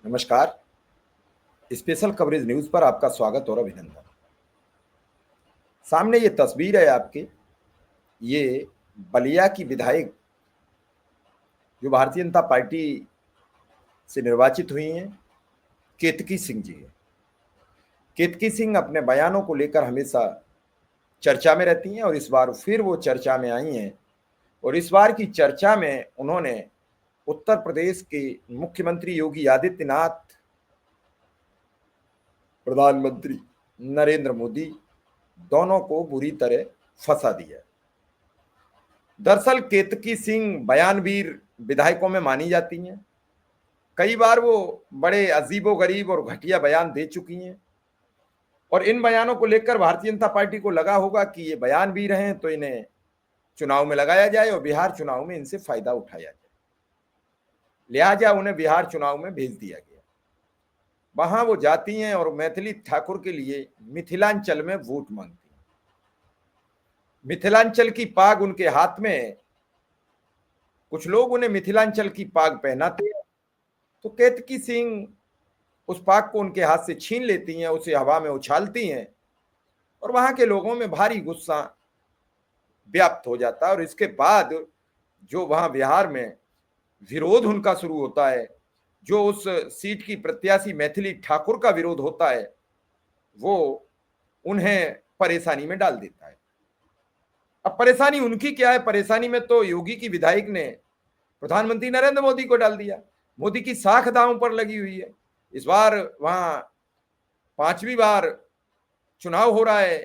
नमस्कार। Special coverage news पर आपका स्वागत और अभिनंदन। सामने ये तस्वीर है आपके, ये बलिया की विधायक जो भारतीय जनता पार्टी से निर्वाचित हुई हैं, केतकी सिंह जी है। केतकी सिंह अपने बयानों को लेकर हमेशा चर्चा में रहती हैं और इस बार फिर वो चर्चा में आई हैं और इस बार की चर्चा में उन्होंने उत्तर प्रदेश के मुख्यमंत्री योगी आदित्यनाथ, प्रधानमंत्री नरेंद्र मोदी दोनों को बुरी तरह फंसा दिया। दरअसल केतकी सिंह बयानवीर विधायकों में मानी जाती हैं। कई बार वो बड़े अजीबोगरीब और घटिया बयान दे चुकी हैं और इन बयानों को लेकर भारतीय जनता पार्टी को लगा होगा कि ये बयानवीर हैं तो इन्हें चुनाव में लगाया जाए और बिहार चुनाव में इनसे फायदा उठाया जाए। लिहाजा उन्हें बिहार चुनाव में भेज दिया गया। वहां वो जाती हैं और मैथिली ठाकुर के लिए मिथिलांचल में वोट मांगती हैं। मिथिलांचल की पाग उनके हाथ में, कुछ लोग उन्हें मिथिलांचल की पाग पहनाते हैं तो केतकी सिंह उस पाग को उनके हाथ से छीन लेती हैं, उसे हवा में उछालती हैं और वहां के लोगों में भारी गुस्सा व्याप्त हो जाता है। और इसके बाद जो वहां बिहार में विरोध उनका शुरू होता है, जो उस सीट की प्रत्याशी मैथिली ठाकुर का विरोध होता है, वो उन्हें परेशानी में डाल देता है। अब परेशानी उनकी क्या है? परेशानी में तो योगी की विधायक ने प्रधानमंत्री नरेंद्र मोदी को डाल दिया। मोदी की साख दांव पर लगी हुई है। इस बार वहां 5वीं बार चुनाव हो रहा है।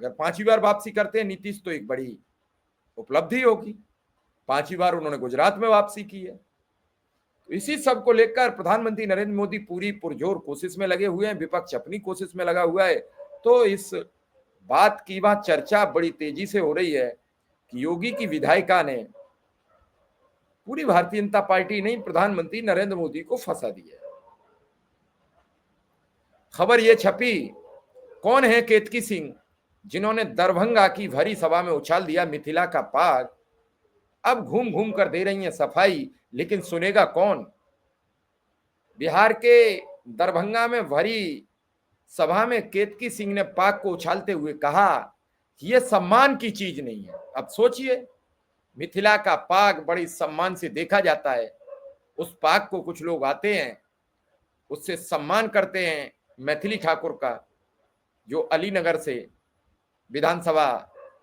अगर 5वीं बार वापसी करते हैं नीतीश तो एक बड़ी उपलब्धि होगी। 5वीं बार उन्होंने गुजरात में वापसी की है। तो इसी सब को लेकर प्रधानमंत्री नरेंद्र मोदी पूरी पुरजोर कोशिश में लगे हुए हैं, विपक्ष अपनी कोशिश में लगा हुआ है। तो इस बात की वहां चर्चा बड़ी तेजी से हो रही है कि योगी की विधायिका ने पूरी भारतीय जनता पार्टी नहीं, प्रधानमंत्री नरेंद्र मोदी को फंसा दिया। खबर यह छपी, कौन है केतकी सिंह जिन्होंने दरभंगा की भरी सभा में उछाल दिया मिथिला का पाग। अब घूम घूम कर दे रही हैं सफाई, लेकिन सुनेगा कौन? बिहार के दरभंगा में भरी सभा में केतकी सिंह ने पाग को उछालते हुए कहा कि यह सम्मान की चीज नहीं है। अब सोचिए, मिथिला का पाग बड़ी सम्मान से देखा जाता है। उस पाग को कुछ लोग आते हैं, उससे सम्मान करते हैं मैथिली ठाकुर का, जो अलीनगर से विधानसभा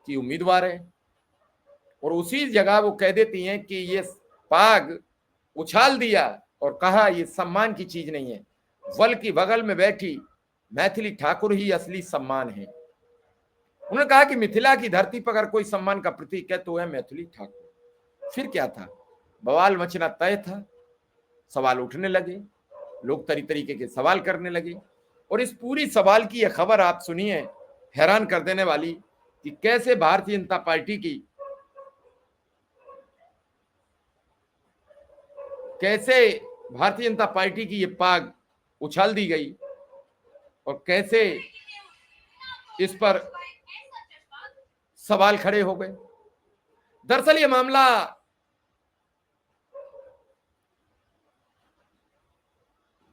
की उम्मीदवार है, और उसी जगह वो कह देती हैं कि ये पाग उछाल दिया और कहा ये सम्मान की चीज नहीं है, बल्कि बगल में बैठी मैथिली ठाकुर ही असली सम्मान है। उन्होंने कहा कि मिथिला की धरती पर अगर कोई सम्मान का प्रतीक है तो है मैथिली ठाकुर। फिर क्या था? बवाल मचना तय था। सवाल उठने लगे, लोग तरीके के सवाल करने लगे और इस पूरी सवाल की यह खबर आप सुनिए, हैरान कर देने वाली, कि कैसे भारतीय जनता पार्टी की ये पाग उछाल दी गई और कैसे इस पर सवाल खड़े हो गए। दरअसल ये मामला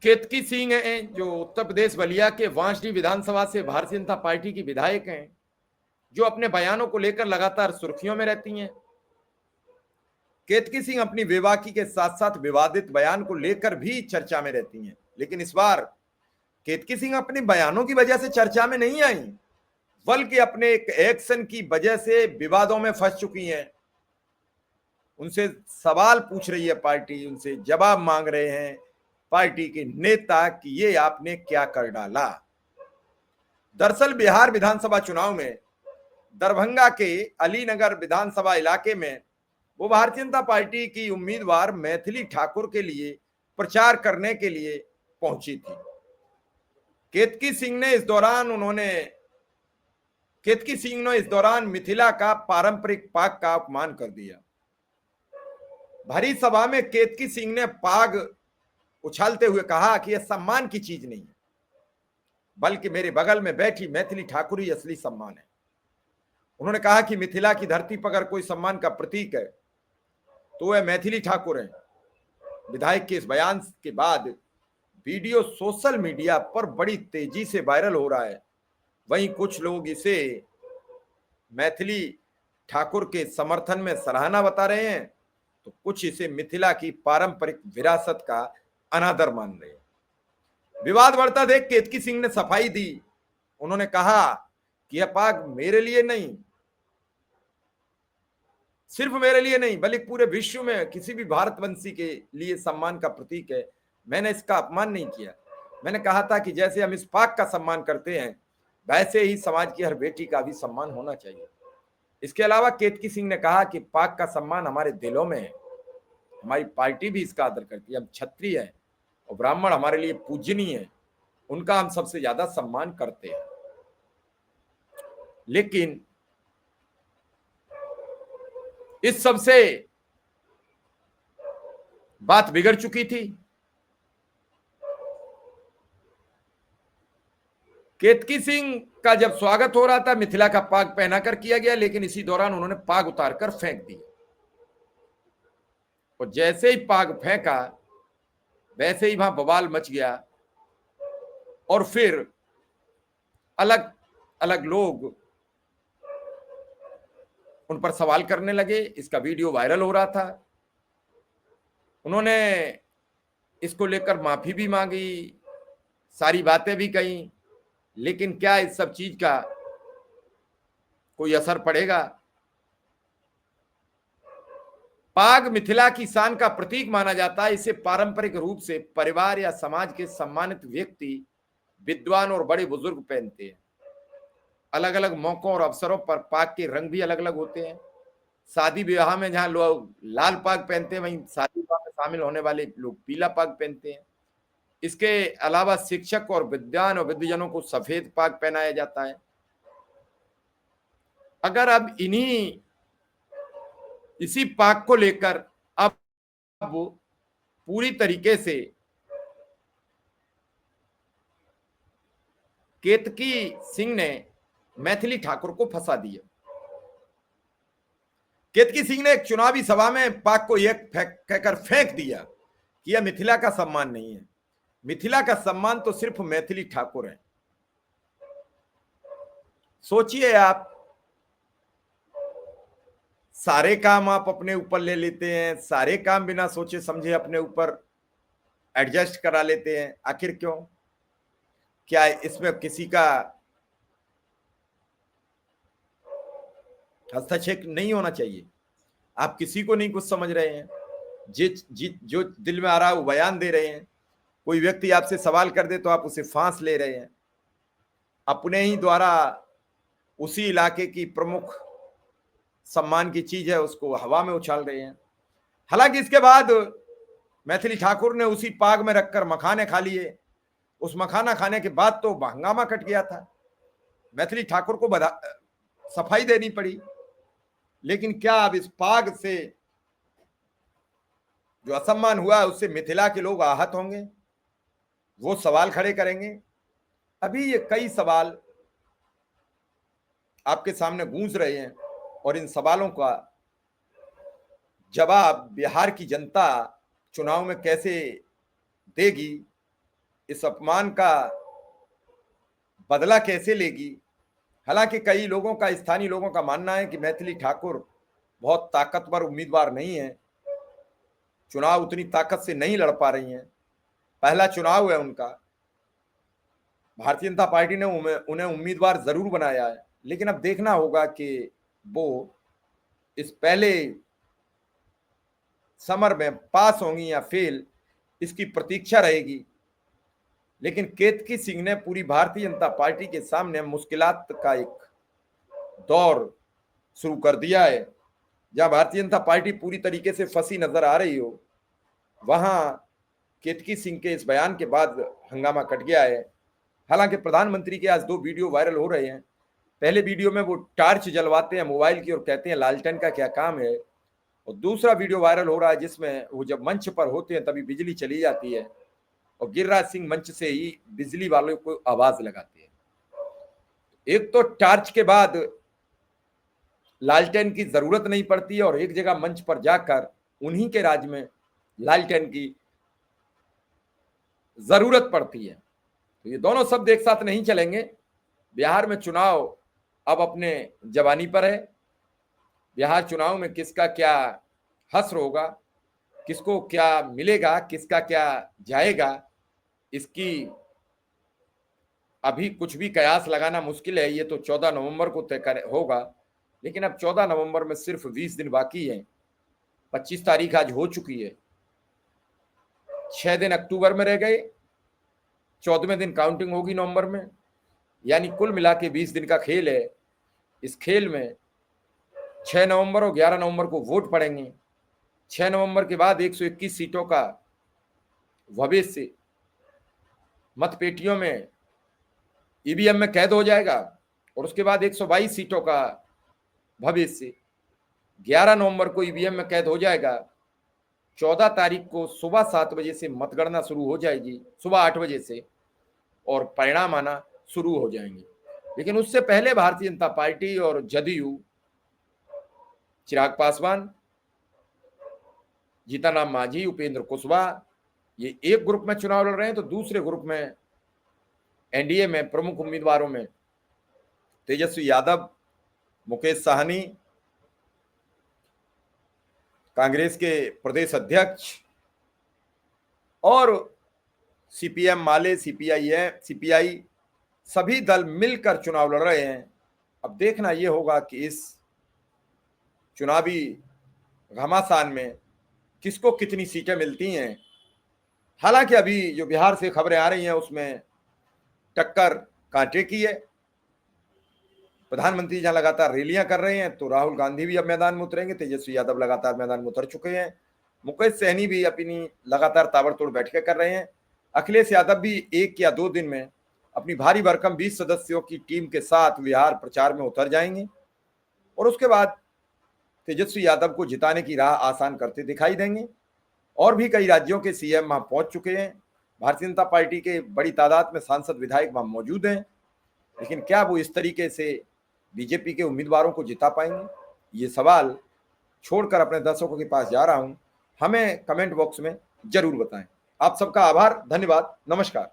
केतकी सिंह हैं, जो उत्तर प्रदेश बलिया के वांसडी विधानसभा से भारतीय जनता पार्टी की विधायक हैं, जो अपने बयानों को लेकर लगातार सुर्खियों में रहती हैं। केतकी सिंह अपनी बेबाकी के साथ साथ विवादित बयान को लेकर भी चर्चा में रहती हैं, लेकिन इस बार केतकी सिंह अपने बयानों की वजह से चर्चा में नहीं आई, बल्कि अपने एक एक्शन की वजह से विवादों में फंस चुकी हैं। उनसे सवाल पूछ रही है पार्टी, उनसे जवाब मांग रहे हैं पार्टी के नेता कि ये आपने क्या कर डाला। दरअसल बिहार विधानसभा चुनाव में दरभंगा के अलीनगर विधानसभा इलाके में वो भारतीय जनता पार्टी की उम्मीदवार मैथिली ठाकुर के लिए प्रचार करने के लिए पहुंची थी। केतकी सिंह ने इस दौरान मिथिला का पारंपरिक पाग का अपमान कर दिया। भरी सभा में केतकी सिंह ने पाग उछालते हुए कहा कि यह सम्मान की चीज नहीं है, बल्कि मेरे बगल में बैठी मैथिली ठाकुर ही असली सम्मान है। उन्होंने कहा कि मिथिला की धरती पर अगर कोई सम्मान का प्रतीक है तो वह मैथिली ठाकुर है। विधायक के इस बयान के बाद वीडियो सोशल मीडिया पर बड़ी तेजी से वायरल हो रहा है। वहीं कुछ लोग इसे मैथिली ठाकुर के समर्थन में सराहना बता रहे हैं, तो कुछ इसे मिथिला की पारंपरिक विरासत का अनादर मान रहे हैं। विवाद बढ़ता देख केतकी सिंह ने सफाई दी। उन्होंने कहा कि यह पाग मेरे लिए नहीं, सिर्फ मेरे लिए नहीं, बल्कि पूरे विश्व में किसी भी भारतवंशी के लिए सम्मान का प्रतीक है। मैंने इसका अपमान नहीं किया। मैंने कहा था कि जैसे हम इस पाक का सम्मान करते हैं, वैसे ही समाज की हर बेटी का भी सम्मान होना चाहिए। इसके अलावा केतकी सिंह ने कहा कि पाक का सम्मान हमारे दिलों में है। हमारी पार्टी भी इसका आदर करती है। हम क्षत्रिय हैं और ब्राह्मण हमारे लिए पूजनीय है, उनका हम सबसे ज्यादा सम्मान करते हैं। लेकिन इस सबसे बात बिगड़ चुकी थी। केतकी सिंह का जब स्वागत हो रहा था, मिथिला का पाग पहनाकर किया गया, लेकिन इसी दौरान उन्होंने पाग उतारकर फेंक दिया। और जैसे ही पाग फेंका, वैसे ही वहां बवाल मच गया और फिर अलग अलग लोग उन पर सवाल करने लगे। इसका वीडियो वायरल हो रहा था। उन्होंने इसको लेकर माफी भी मांगी, सारी बातें भी कही, लेकिन क्या इस सब चीज का कोई असर पड़ेगा? पाग मिथिला की शान का प्रतीक माना जाता है। इसे पारंपरिक रूप से परिवार या समाज के सम्मानित व्यक्ति, विद्वान और बड़े बुजुर्ग पहनते हैं। अलग अलग मौकों और अवसरों पर पाग के रंग भी अलग अलग होते हैं। शादी विवाह में जहां लोग लाल पाग पहनते हैं, वहीं शादी विवाह में शामिल होने वाले लोग पीला पाग पहनते हैं। इसके अलावा शिक्षक और विद्वान और विद्वजनों को सफेद पाग पहनाया जाता है। अगर अब इसी पाग को लेकर अब पूरी तरीके से केतकी सिंह ने मैथिली ठाकुर को फंसा दिया। केतकी सिंह ने एक चुनावी सभा में पाक को यह कहकर फेंक दिया कि यह मिथिला का सम्मान नहीं है। मिथिला का सम्मान तो सिर्फ मैथिली ठाकुर है। सोचिए आप, सारे काम आप अपने ऊपर ले लेते हैं, सारे काम बिना सोचे समझे अपने ऊपर एडजस्ट करा लेते हैं। आखिर क्यों? क्या इसमें किसी का हस्तक्षेप नहीं होना चाहिए? आप किसी को नहीं कुछ समझ रहे हैं, जो दिल में आ रहा है वो बयान दे रहे हैं। कोई व्यक्ति आपसे सवाल कर दे तो आप उसे फांस ले रहे हैं। अपने ही द्वारा उसी इलाके की प्रमुख सम्मान की चीज है उसको हवा में उछाल रहे हैं। हालांकि इसके बाद मैथिली ठाकुर ने उसी पाग में रखकर मखाने खा लिए। उस मखाना खाने के बाद तो हंगामा कट गया था। मैथिली ठाकुर को सफाई देनी पड़ी। लेकिन क्या अब इस पाग से जो असम्मान हुआ है उससे मिथिला के लोग आहत होंगे? वो सवाल खड़े करेंगे। अभी ये कई सवाल आपके सामने गूंज रहे हैं और इन सवालों का जवाब बिहार की जनता चुनाव में कैसे देगी, इस अपमान का बदला कैसे लेगी। हालांकि कई लोगों का, स्थानीय लोगों का मानना है कि मैथिली ठाकुर बहुत ताकतवर उम्मीदवार नहीं है, चुनाव उतनी ताकत से नहीं लड़ पा रही हैं, पहला चुनाव है उनका। भारतीय जनता पार्टी ने उन्हें उम्मीदवार जरूर बनाया है, लेकिन अब देखना होगा कि वो इस पहले समर में पास होंगी या फेल, इसकी प्रतीक्षा रहेगी। लेकिन केतकी सिंह ने पूरी भारतीय जनता पार्टी के सामने मुश्किलात का एक दौर शुरू कर दिया है। जहां भारतीय जनता पार्टी पूरी तरीके से फंसी नजर आ रही हो, वहां केतकी सिंह के इस बयान के बाद हंगामा कट गया है। हालांकि प्रधानमंत्री के आज 2 वीडियो वायरल हो रहे हैं। पहले वीडियो में वो टार्च जलवाते हैं मोबाइल की और कहते हैं लालटेन का क्या काम है, और दूसरा वीडियो वायरल हो रहा है जिसमें वो जब मंच पर होते हैं तभी बिजली चली जाती है और गिरिराज सिंह मंच से ही बिजली वालों को आवाज लगाते हैं। एक तो टार्च के बाद लालटेन की जरूरत नहीं पड़ती है और एक जगह मंच पर जाकर उन्हीं के राज में लालटेन की जरूरत पड़ती है। तो ये दोनों शब्द एक साथ नहीं चलेंगे। बिहार में चुनाव अब अपने जवानी पर है। बिहार चुनाव में किसका क्या हश्र होगा, किसको क्या मिलेगा, किसका क्या जाएगा, इसकी अभी कुछ भी कयास लगाना मुश्किल है। ये तो 14 नवंबर को तय होगा, लेकिन अब 14 नवंबर में सिर्फ 20 दिन बाकी है। 25 तारीख आज हो चुकी है, 6 दिन अक्टूबर में रह गए, 14वें दिन काउंटिंग होगी नवंबर में। यानी कुल मिला के 20 दिन का खेल है। इस खेल में 6 नवंबर और 11 नवंबर को वोट पड़ेंगे। 6 नवंबर के बाद 121 सीटों का भविष्य मतपेटियों में ईवीएम में कैद हो जाएगा, और उसके बाद 122 सीटों का भविष्य 11 नवंबर को ईवीएम में कैद हो जाएगा। 14 तारीख को सुबह 7 बजे से मतगणना शुरू हो जाएगी, सुबह 8 बजे से, और परिणाम आना शुरू हो जाएंगे। लेकिन उससे पहले भारतीय जनता पार्टी और जदयू, चिराग पासवान, जीतनराम मांझी, उपेंद्र कुशवाहा, ये एक ग्रुप में चुनाव लड़ रहे हैं, तो दूसरे ग्रुप में एनडीए में प्रमुख उम्मीदवारों में तेजस्वी यादव, मुकेश साहनी, कांग्रेस के प्रदेश अध्यक्ष, और सीपीएम माले, सीपीआई, सभी दल मिलकर चुनाव लड़ रहे हैं। अब देखना यह होगा कि इस चुनावी घमासान में किसको कितनी सीटें मिलती हैं। हालांकि अभी जो बिहार से खबरें आ रही हैं उसमें टक्कर कांटे की है। प्रधानमंत्री जहां लगातार रैलियां कर रहे हैं, तो राहुल गांधी भी अब मैदान में उतरेंगे, तेजस्वी यादव लगातार मैदान में उतर चुके हैं, मुकेश सहनी भी अपनी लगातार ताबड़तोड़ बैठकें कर रहे हैं, अखिलेश यादव भी 1 या 2 दिन में अपनी भारी भरकम 20 सदस्यों की टीम के साथ बिहार प्रचार में उतर जाएंगे, और उसके बाद तेजस्वी यादव को जिताने की राह आसान करते दिखाई देंगे। और भी कई राज्यों के सीएम वहां पहुंच चुके हैं। भारतीय जनता पार्टी के बड़ी तादाद में सांसद विधायक वहां मौजूद हैं, लेकिन क्या वो इस तरीके से बीजेपी के उम्मीदवारों को जिता पाएंगे, ये सवाल छोड़कर अपने दर्शकों के पास जा रहा हूं। हमें कमेंट बॉक्स में जरूर बताएं। आप सबका आभार, धन्यवाद, नमस्कार।